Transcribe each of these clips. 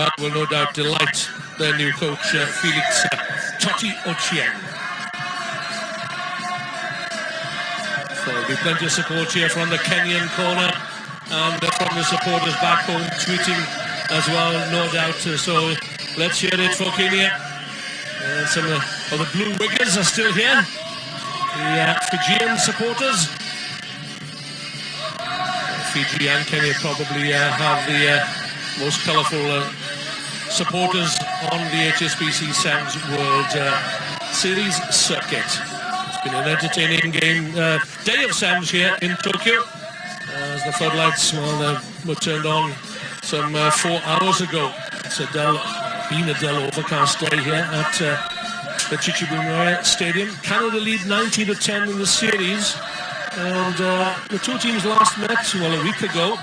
that will no doubt delight their new coach, Felix Totti Ochieng. So there'll be plenty of support here from the Kenyan corner and from the supporters back home tweeting as well, no doubt. So let's hear it for Kenya. Some of the Blue Wiggers are still here. The Fijian supporters. Fiji and Kenya probably have the most colourful supporters on the HSBC Sands World Series circuit. It's been an entertaining day of Sands here in Tokyo, as the floodlights were turned on some 4 hours ago. It's been a dull overcast day here at the Chichibu Stadium. Canada lead 19-10 in the series, and the two teams last met a week ago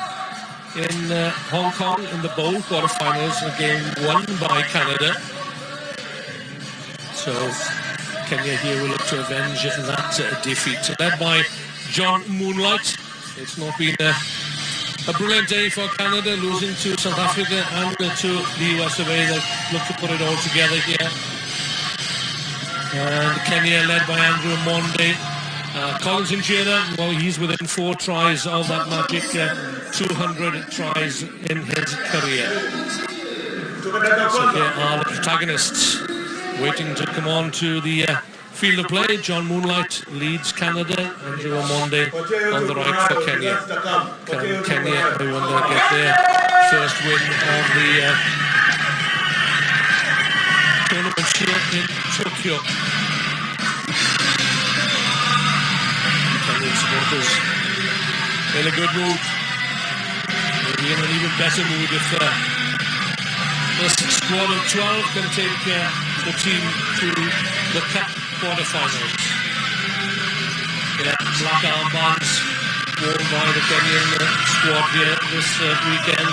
in Hong Kong in the Bowl quarterfinals, a game won by Canada. So Kenya here will look to avenge that defeat. Led by John Moonlight. It's not been a brilliant day for Canada, losing to South Africa and to the US of A. They'll look to put it all together here. And Kenya led by Andrew Monde. Collins Njera, well, he's within 4 tries of that magic 200 tries in his career. So here are the protagonists waiting to come on to the field of play. John Moonlight leads Canada. Andrew Monde on the right for Kenya. Can Kenya, I wonder, get their first win of the tournament here in Tokyo? Kenyan supporters in a good mood. Maybe in an even better mood if this squad of 12 can take the team to the Cup quarterfinals. Black armbands worn by the Kenyan squad here this weekend.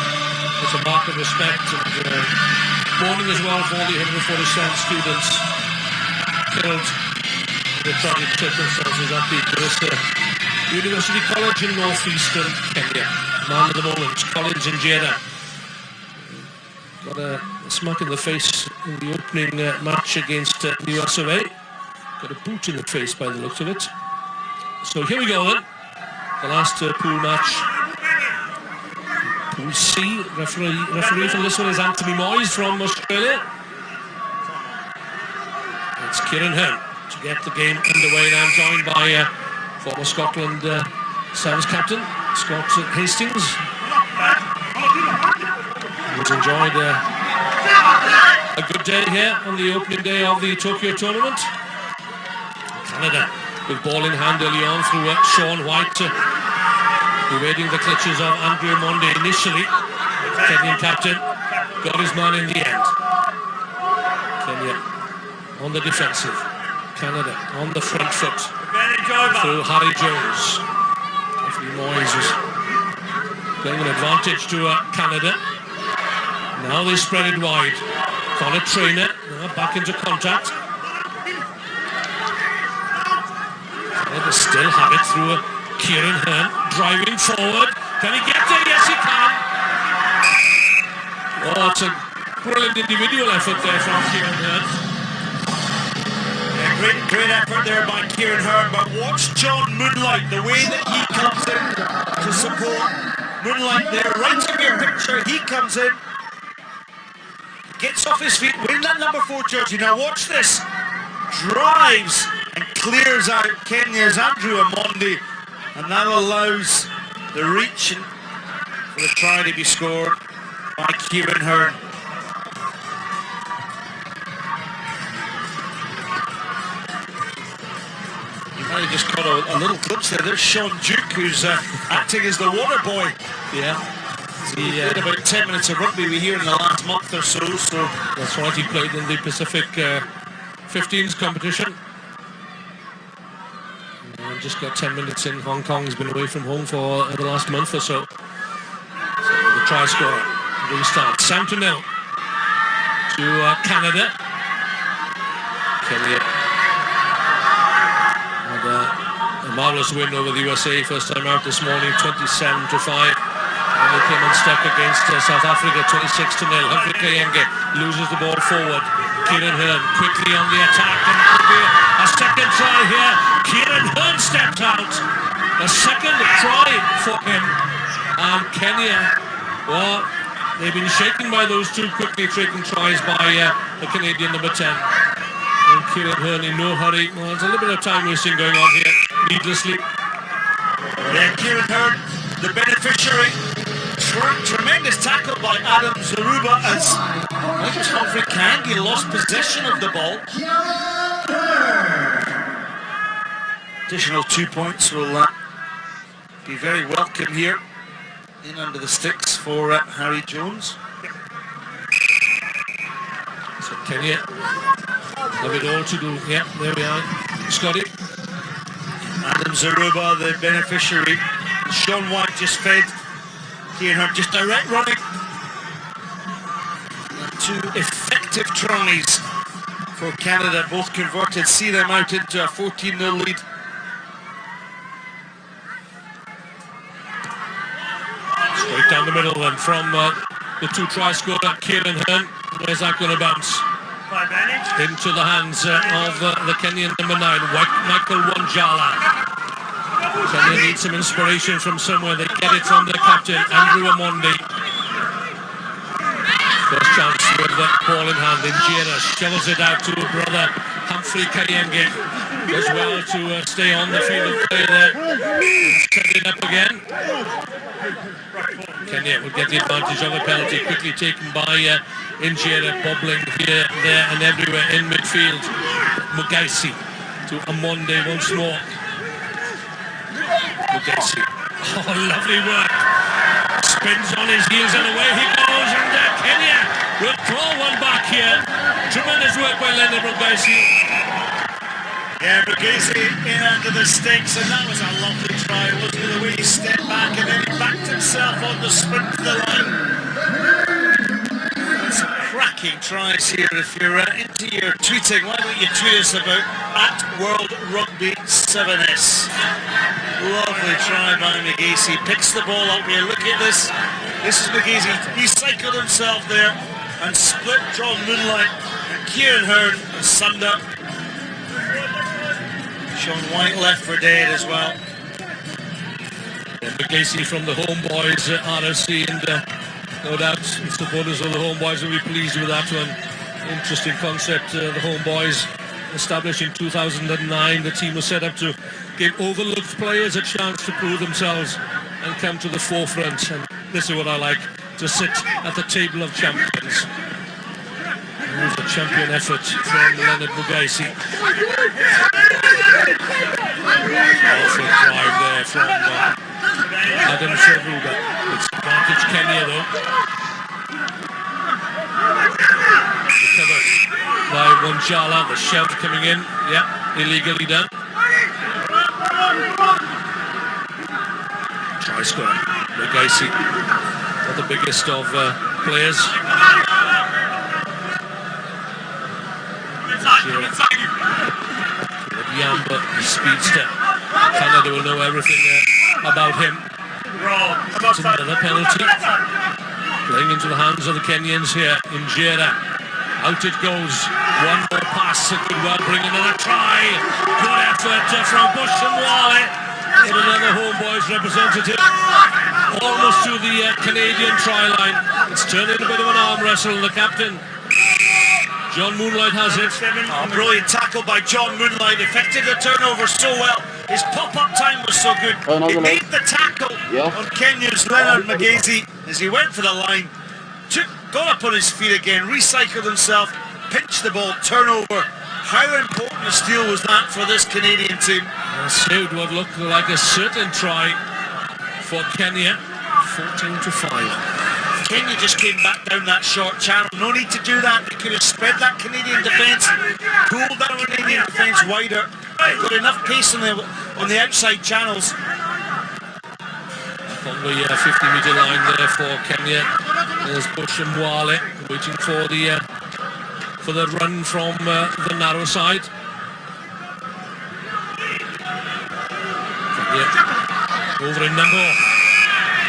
It's a mark of respect and mourning as well for all the 147 students killed in the tragic circumstances at the Garissa University College in northeastern Kenya. Man of the moment, Collins Njera. Got a smack in the face in the opening match against the US of A. Got a boot in the face by the looks of it. So here we go then. The last pool match. Pool C. Referee for this one is Anthony Moyes from Australia. It's Kieran Hearn to get the game underway now, joined by former Scotland Sevens captain Scott Hastings. He's enjoyed a good day here on the opening day of the Tokyo tournament. Canada with ball in hand early on through Sean White, evading the clutches of Andrew Monde initially. Kenyan captain got his man in the end. Kenya on the defensive. Canada on the front foot through Harry Jones. Anthony Moyes is playing an advantage to Canada. Now they spread it wide. Connor Traynor back into contact. Canada still have it through Kieran Hearn driving forward. Can he get there? Yes, he can. Oh, it's a brilliant individual effort there from Kieran Hearn. Great effort there by Kieran Hearn, but watch John Moonlight, the way that he comes in to support Moonlight there, right in your picture. He comes in, gets off his feet, wearing that number 4 jersey. Now watch this, drives and clears out Kenya's Andrew Monde, and that allows the reach for the try to be scored by Kieran Hearn. I just caught a little glimpse there. There's Sean Duke, who's acting as the water boy. Yeah. He played about 10 minutes of rugby we hear in the last month or so. So that's right, he played in the Pacific 15s competition. And just got 10 minutes in Hong Kong. He's been away from home for the last month or so. So the try scorer restart. 7-0 to Canada. Kenya. A marvellous win over the USA first time out this morning, 27-5. And they came unstuck against South Africa, 26-0. Humphrey Kayenge loses the ball forward. Kieran Hearn quickly on the attack, and it could be a second try here. Kieran Hearn stepped out. A second try for him. And Kenya, well, they've been shaken by those two quickly taken tries by the Canadian number 10. And Kieran Hearn in no hurry. Well, there's a little bit of time wasting going on here, needlessly. Yeah, Kieran Hearn, the beneficiary. Tremendous tackle by Adam Zaruba as Humphrey Kayenge lost possession of the ball. Additional 2 points will be very welcome here. In under the sticks for Harry Jones. So Kenya have it all to do. Yeah, there we are. Scotty. Adam Zaruba, the beneficiary. Sean White just fed Kieran Hearn, just direct running. Two effective tries for Canada, both converted, see them out into a 14-0 lead. Straight down the middle and from the two-try scorer, Kieran Hearn. Where's that going to bounce? Into the hands of the Kenyan number 9, Michael Wanjala. Kenya needs some inspiration from somewhere. They get it from their captain, Andrew Amondi. First chance with the ball in hand. Injera shovels it out to brother Humphrey Kayenge. Does well to stay on the field of play there. Set it up again. Kenya will get the advantage of a penalty, quickly taken by Injera, bobbling here, there and everywhere in midfield. Mugaisi to Amonde once more. Mugaisi, oh, lovely work. Spins on his heels and away he goes, and Kenya will claw one back here. Tremendous work by Leonard Mugaisi. Yeah, Mugaisi in under the sticks, and that was a lovely try, wasn't it? The way he stepped back and then he backed himself on the sprint to the line. Some cracking tries here. If you're into your tweeting, why don't you tweet us about @WorldRugby7s. Lovely try by Mugaisi. Picks the ball up here. Look at this. This is Mugaisi. He cycled himself there and split John Moonlight and Kieran Hearn asunder. Sean White left for dead as well. Yeah, Mugaisi from the Homeboys RFC, and no doubt the supporters of the Homeboys will be pleased with that one. Interesting concept. The Homeboys, established in 2009, the team was set up to give overlooked players a chance to prove themselves and come to the forefront. And this is what I like, to sit at the table of champions. There's a champion effort from Leonard Mugaisi. Powerful drive there from Adam Zaruba. It's advantage Kenya though. Recovered by Wanjala, the shove coming in. Yeah, illegally done. Try scorer. Mugaisi, not the biggest of players. Yamba, the speedster. Canada will know everything about him. It's another penalty. Playing into the hands of the Kenyans here. Injera. Out it goes. One more pass. It could well bring another try. Good effort from Bush and Wale. And another Homeboys representative. Almost to the Canadian try line. It's turned into a bit of an arm wrestle. The captain, John Moonlight, has it. Oh, brilliant tackle by John Moonlight. Effected the turnover so well. His pop-up time was so good. He made the tackle on Kenya's Leonard Mugaisi as he went for the line. Got up on his feet again, recycled himself, pinched the ball, turnover. How important a steal was that for this Canadian team? Saved what looked like a certain try for Kenya. 14-5. Kenya just came back down that short channel. No need to do that. They could have spread that Canadian defence, pulled that Canadian defence wider. They've got enough pace on the outside channels. On the 50-metre line there for Kenya. There's Bush and Wale waiting for the run from the narrow side. Kenya over in number.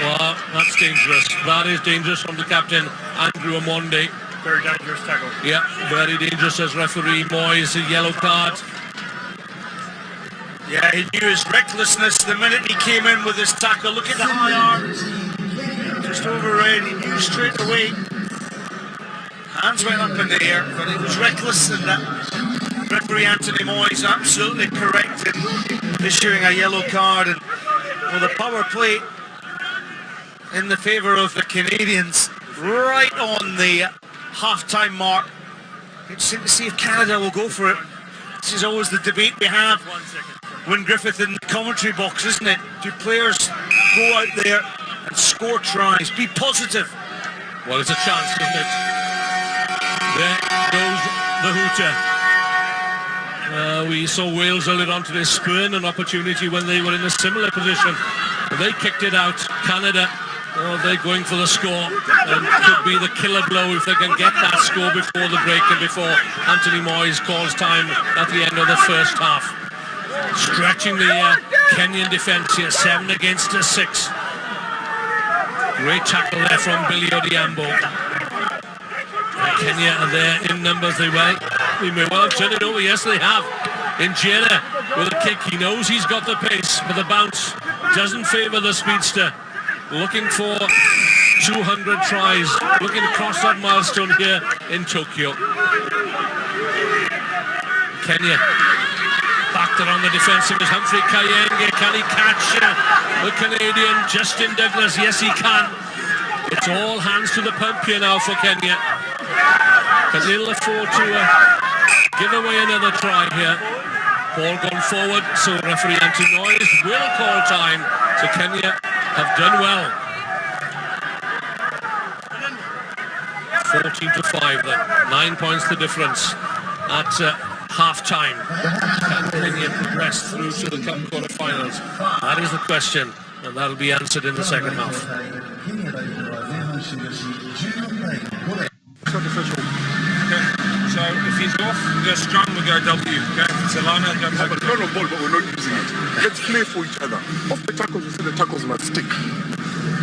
Well, that's dangerous. That is dangerous from the captain, Andrew Amonde. Very dangerous tackle. Yeah, very dangerous as referee Moyes, a yellow card. Yeah, he knew his recklessness the minute he came in with his tackle. Look at the high arms. Just overread. He knew straight away. Hands went up in the air, but it was reckless, and that referee Anthony Moyes absolutely correct in issuing a yellow card. And well, the power play in the favour of the Canadians right on the half-time mark. Interesting to see if Canada will go for it. This is always the debate we have when Griffith in the commentary box, isn't it? Do players go out there and score tries? Be positive. Well, it's a chance, isn't it? There goes the hooter. We saw Wales hold on to this spurn an opportunity when they were in a similar position. They kicked it out. Canada, they're going for the score, and could be the killer blow if they can get that score before the break and before Anthony Moyes calls time at the end of the first half. Stretching the Kenyan defence here, 7 against 6. Great tackle there from Billy Odhiambo. Kenya are there in numbers. They may well have turned it over. Yes, they have. In Jenna with a kick. He knows he's got the pace, but the bounce doesn't favour the speedster. Looking for 200 tries. Looking to cross that milestone here in Tokyo. Kenya backed it on the defensive as Humphrey Kayenge. Can he catch the Canadian Justin Douglas? Yes, he can. It's all hands to the pump here now for Kenya. But they'll afford to give away another try here. Ball gone forward, so referee Anthony Moyes will call time. So Kenya have done well. 14-5 then. 9 points the difference at half-time. Can Kenya progress through to the Cup quarter-finals? That is the question, and that'll be answered in the second half. So if he's off, we're strong, we go W. Okay? Solana, go have a lot of ball, but we're not using it. Let's play for each other. Off the tackles, we say the tackles must stick.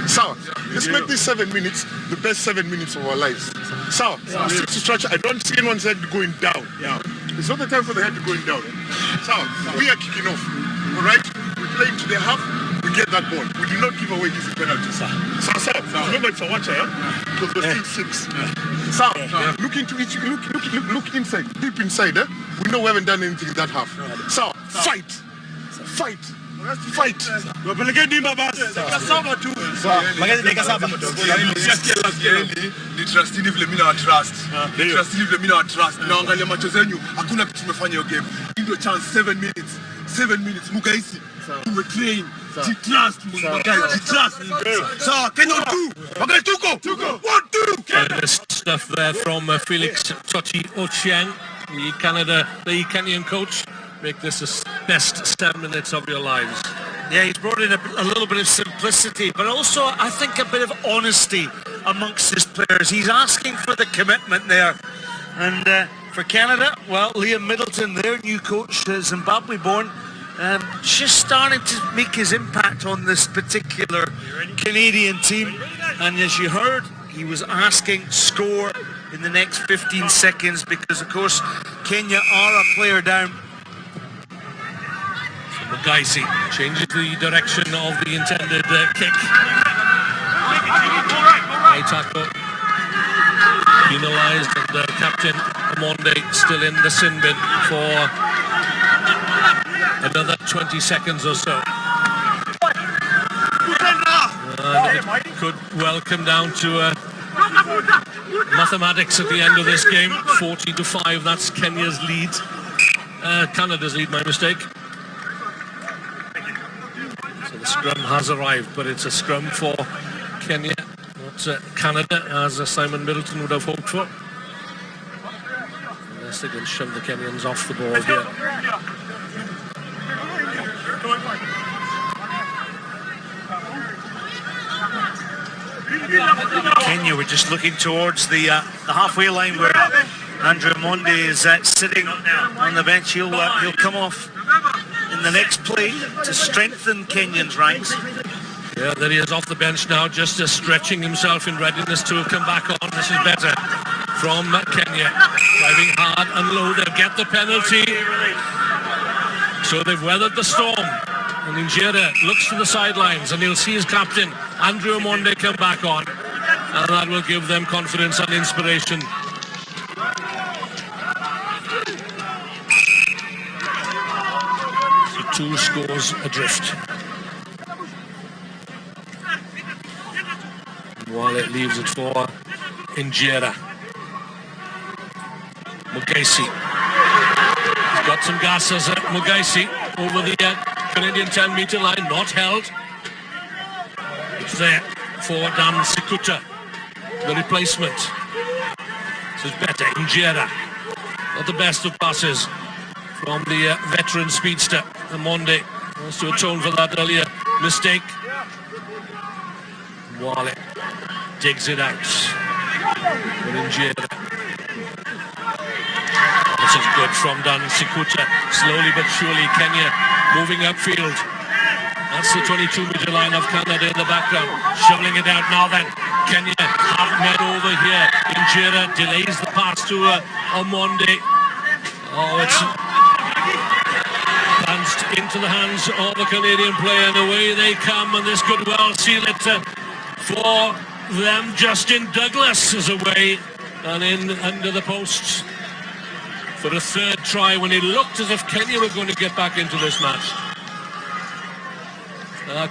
So, let's make these 7 minutes the best 7 minutes of our lives. So, stick to structure. I don't see anyone's head going down. Yeah. It's not the time for the head to going down. So, we are kicking off. All right? We play into the half. We get that ball. We do not give away easy penalties. So, remember it's a watcher, yeah? Because we're still 6. So, look into each, look inside, deep inside, eh? We know we haven't done anything in that half. So, fight. Fight. Fight. Hakuna kitu tumefanya hiyo game. Ndio chance 7 minutes. 7 minutes mukaisi. Tumetrain. Trust trust. So, Kenya 2. Okay, Tuko. 1-2. The stuff there from Felix Totti Ochieng, the Kenyan coach. Make this the best 7 minutes of your lives. Yeah, he's brought in a little bit of simplicity, but also I think a bit of honesty amongst his players. He's asking for the commitment there. And for Canada, well, Liam Middleton, their new coach, Zimbabwe-born, just starting to make his impact on this particular Canadian team. And as you heard, he was asking score in the next 15 seconds because, of course, Kenya are a player down. Mugaisi changes the direction of the intended kick. High tackle penalised, and Captain Amonde still in the sin bin for another 20 seconds or so. And it could well come down to mathematics at the end of this game. 40-5, that's Kenya's lead. Canada's lead, my mistake. So the scrum has arrived, but it's a scrum for Kenya, not Canada, as Simon Middleton would have hoped for. Unless they can shove the Kenyans off the ball here. Kenya were just looking towards the halfway line where Andrew Amonde is sitting on the bench. He'll come off in the next play to strengthen Kenyan's ranks. Yeah, there he is off the bench now, just stretching himself in readiness to come back on. This is better from Kenya. Driving hard and low, they'll get the penalty. So they've weathered the storm. And Injera looks to the sidelines and he'll see his captain, Andrew Omonde, come back on. And that will give them confidence and inspiration. So 2 scores adrift. While it leaves it for Injera. Mugaisi. He's got some gas as Mugaisi over the Canadian 10-metre line, not held. It's there for Dan Sikuta, the replacement. This is better, Injera. Not the best of passes from the veteran speedster, Omonde. Wants to atone for that earlier mistake. Wale digs it out for Injera. This is good from Dan Sikuta. Slowly but surely, Kenya moving upfield. That's the 22-metre line of Canada in the background. Shoveling it out now then. Kenya have men over here. Injera delays the pass to Omonde. Oh, it's bounced into the hands of a Canadian player, and away they come, and this could well seal it for them. Justin Douglas is away and in under the posts for a 3rd try when it looked as if Kenya were going to get back into this match.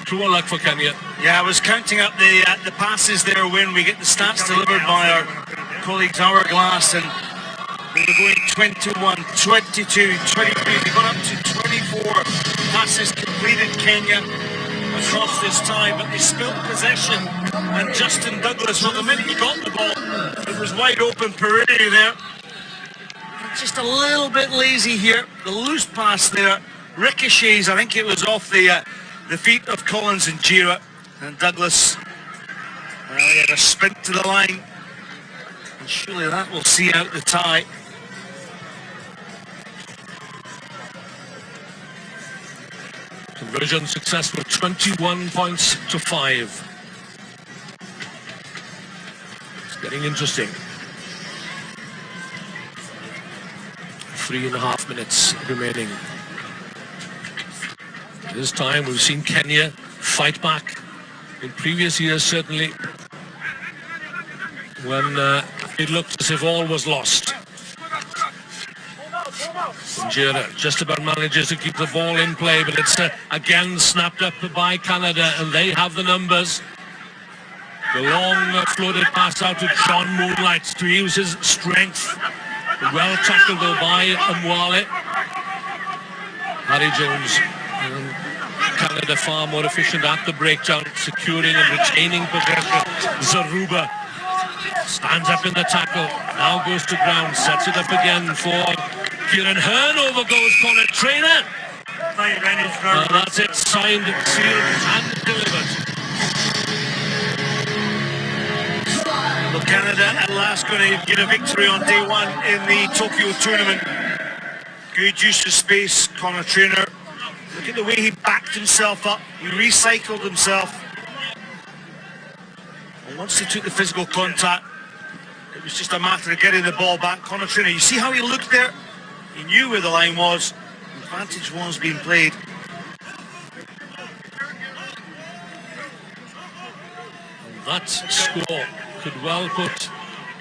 Cruel luck for Kenya. Yeah, I was counting up the passes there when we get the stats delivered by our colleagues Hourglass, and they were going 21, 22, 23. They got up to 24 passes completed, Kenya, across this time, but they spilled possession, and Justin Douglas, well, the minute he got the ball, it was wide open Pereira there. Just a little bit lazy here. The loose pass there ricochets. I think it was off the feet of Collins and Injera, and Douglas he had a sprint to the line, and surely that will see out the tie. Conversion successful, 21 points to 5. It's getting interesting. 3.5 minutes remaining. This time we've seen Kenya fight back. In previous years, certainly, when it looked as if all was lost. Injera just about manages to keep the ball in play, but it's again snapped up by Canada, and they have the numbers. The long floated pass out to John Moonlight to use his strength. Well tackled though by Mwale. Harry Jones. And Canada far more efficient at the breakdown, securing and retaining possession. Zaruba stands up in the tackle, now goes to ground, sets it up again for Kieran Hearn. Over goes Connor Trainer. That's it, signed, sealed and delivered. Well, Canada at last going to get a victory on day 1 in the Tokyo tournament. Good use of space, Connor Trainer. Look at the way he backed himself up. He recycled himself. And once he took the physical contact, it was just a matter of getting the ball back. Connor Trainer, you see how he looked there? He knew where the line was. The advantage was being played. That score could well put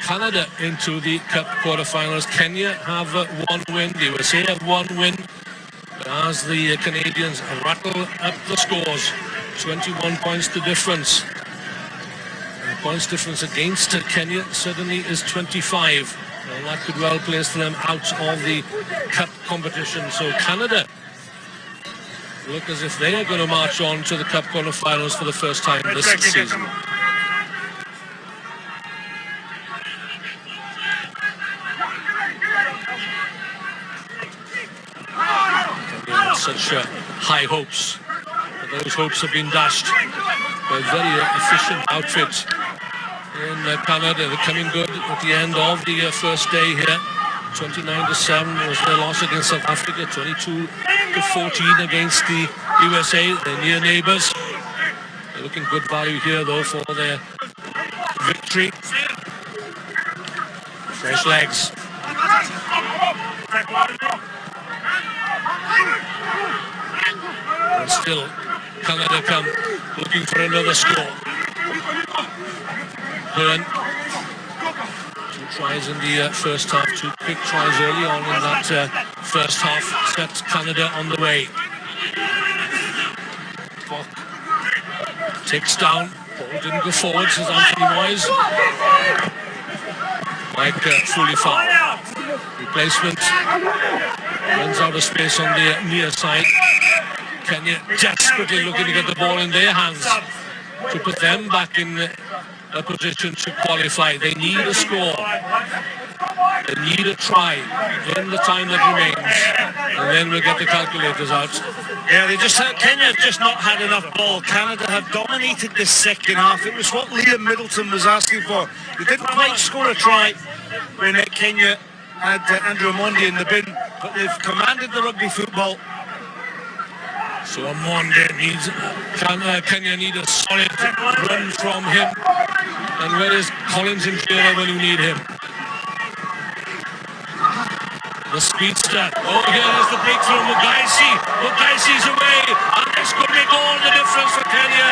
Canada into the Cup quarterfinals. Kenya have 1 win, the USA have 1 win. As the Canadians rattle up the scores, 21 points the difference. The points difference against Kenya certainly is 25. And that could well place them out of the Cup competition. So Canada look as if they are going to march on to the Cup quarterfinals for the first time this season. Such high hopes, but those hopes have been dashed by a very efficient outfit in Canada. They're coming good at the end of the first day here. 29-7 was their loss against South Africa. 22-14 against the USA, their near neighbours. They look looking good value here, though, for their victory. Fresh legs. And still, Canada come looking for another score. Hearn. 2 tries in the first half, 2 quick tries early on in that first half set Canada on the way. Clock ticks down. Ball didn't go forward, says Anthony Moyes. Mike fully fouled. Replacement runs out of space on the near side. Kenya desperately looking to get the ball in their hands to put them back in a position to qualify. They need a score. They need a try in the time that remains, and then we'll get the calculators out. Yeah, Kenya have just not had enough ball. Canada have dominated this second half. It was what Liam Middleton was asking for. They didn't quite score a try when Kenya had Andrew Omondi in the bin, but they've commanded the rugby football. So Omondi needs, Kenya need a solid run from him. And where is Collins in Jera when you need him? The speedster. Oh, here's the breakthrough. Mugaisi's away. And this could make all the difference for Kenya.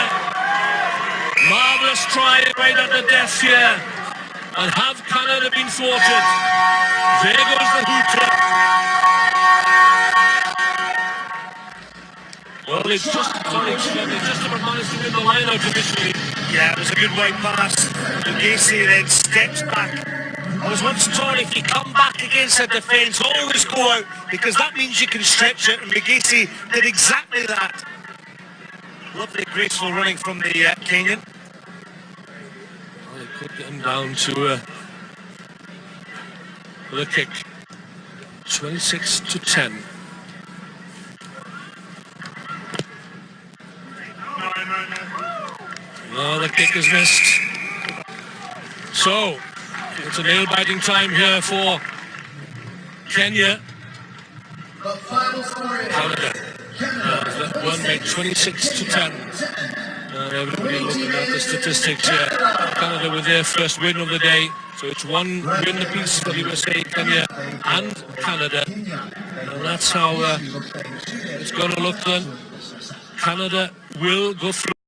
Marvellous try right at the death here. And have Canada been thwarted? There goes the hooter. Well, they just about managed to win the line out initially. Yeah, it was a good wide pass. Mugaisi then steps back. I was once told if you come back against a defence, always go out, because that means you can stretch it, and Mugaisi did exactly that. Lovely, graceful running from the Kenyan. Well, they could get him down to the kick. 26-10. No, the kick is missed. So, it's a nail-biting time here for Kenya. Canada has won by 26-10. Everybody looking at the statistics here. Canada with their first win of the day. So it's one win apiece for USA, Kenya and Canada. And that's how it's going to look then. Canada will go through.